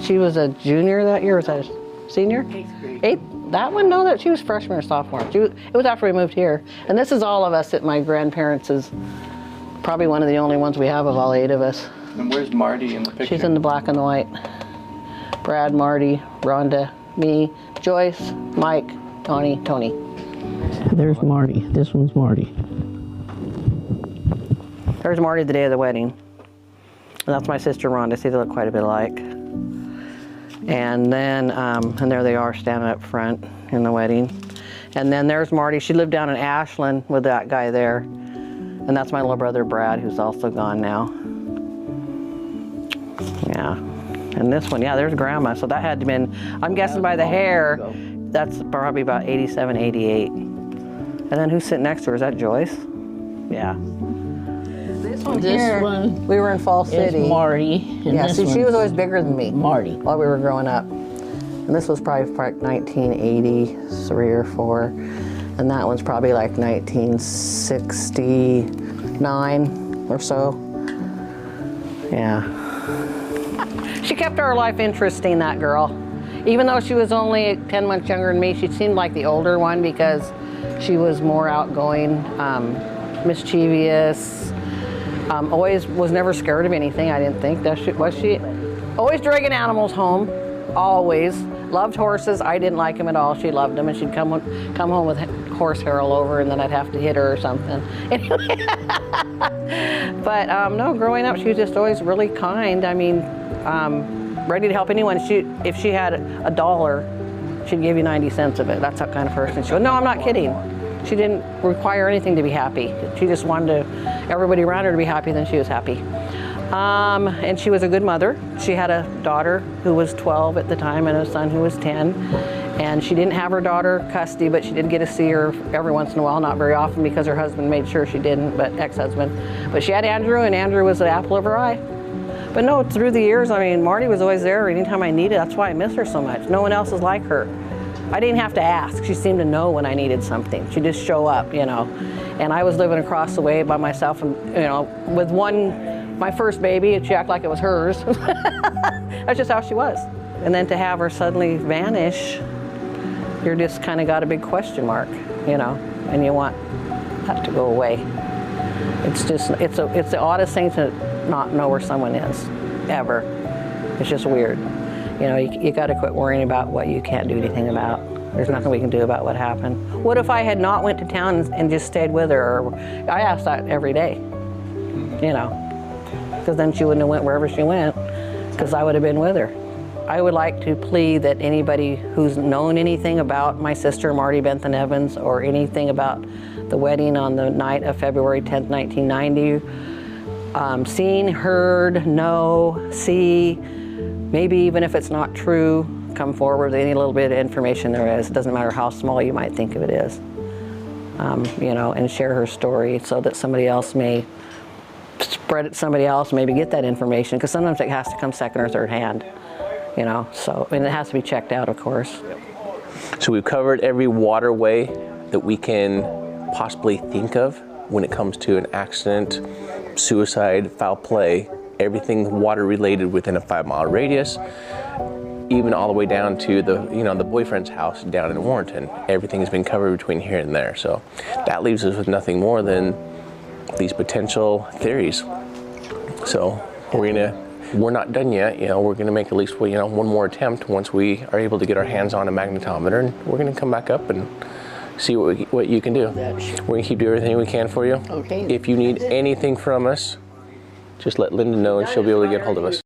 She was a junior that year. Was that a senior? 8th grade. 8th. That one? No, that she was freshman or sophomore. It was after we moved here. And this is all of us at my grandparents' is probably one of the only ones we have of all 8 of us. And where's Marty in the picture? She's in the black and the white. Brad, Marty, Rhonda, me, Joyce, Mike, Tony. There's Marty. This one's Marty. There's Marty the day of the wedding. And that's my sister Rhonda. See, they look quite a bit alike. And then, and there they are standing up front in the wedding. And then there's Marty. She lived down in Ashland with that guy there. And that's my little brother Brad, who's also gone now. Yeah. And this one, yeah, there's Grandma. So that had to been, I'm guessing by the hair, that's probably about 87, 88. And then who's sitting next to her? Is that Joyce? Yeah. This one here, we were in Fall City. It's Marty. Yeah, see, she was always bigger than me. Marty. While we were growing up. And this was probably 1983 or 4. And that one's probably like 1969 or so. Yeah. She kept our life interesting, that girl. Even though she was only 10 months younger than me, she seemed like the older one because she was more outgoing, mischievous, always was never scared of anything, I didn't think. Was she? Always dragging animals home, always. Loved horses. I didn't like them at all. She loved them, and she'd come home with horse hair all over, and then I'd have to hit her or something. Anyway. But no, growing up, she was just always really kind. I mean, ready to help anyone. If she had $1, she'd give you 90 cents of it. That's that kind of person she was. No, I'm not kidding. She didn't require anything to be happy. She just wanted everybody around her to be happy, then she was happy. And she was a good mother. She had a daughter who was 12 at the time and a son who was 10. And she didn't have her daughter custody, but she did get to see her every once in a while, not very often because her husband made sure she didn't, but ex-husband. But she had Andrew, and Andrew was the apple of her eye. But no, through the years, I mean, Marty was always there anytime I needed. That's why I miss her so much. No one else is like her. I didn't have to ask. She seemed to know when I needed something. She'd just show up, you know. And I was living across the way by myself, and you know, with my first baby, and she acted like it was hers. That's just how she was. And then to have her suddenly vanish, you're just kind of got a big question mark, you know, and you want that to go away. It's the oddest thing to not know where someone is, ever. It's just weird. You know, you got to quit worrying about what you can't do anything about. There's nothing we can do about what happened. What if I had not went to town and just stayed with her? Or, I ask that every day, you know, because then she wouldn't have went wherever she went, because I would have been with her. I would like to plead that anybody who's known anything about my sister, Marty Bentham Evans, or anything about the wedding on the night of February 10th, 1990, seen, heard, know, see, maybe even if it's not true, come forward with any little bit of information there is. It doesn't matter how small you might think of it is. You know, and share her story so that somebody else may spread it to somebody else, maybe get that information, because sometimes it has to come second or third hand, you know, so, and it has to be checked out, of course. So we've covered every waterway that we can possibly think of when it comes to an accident, suicide, foul play, everything water related within a 5-mile radius, even all the way down to the boyfriend's house down in Warrenton. Everything has been covered between here and there. So that leaves us with nothing more than these potential theories. So we're not done yet. You know, we're gonna make at least one more attempt once we are able to get our hands on a magnetometer, and we're gonna come back up and see what you can do. We're gonna keep doing everything we can for you. Okay. If you need anything from us, just let Linda know and she'll be able to get hold of us.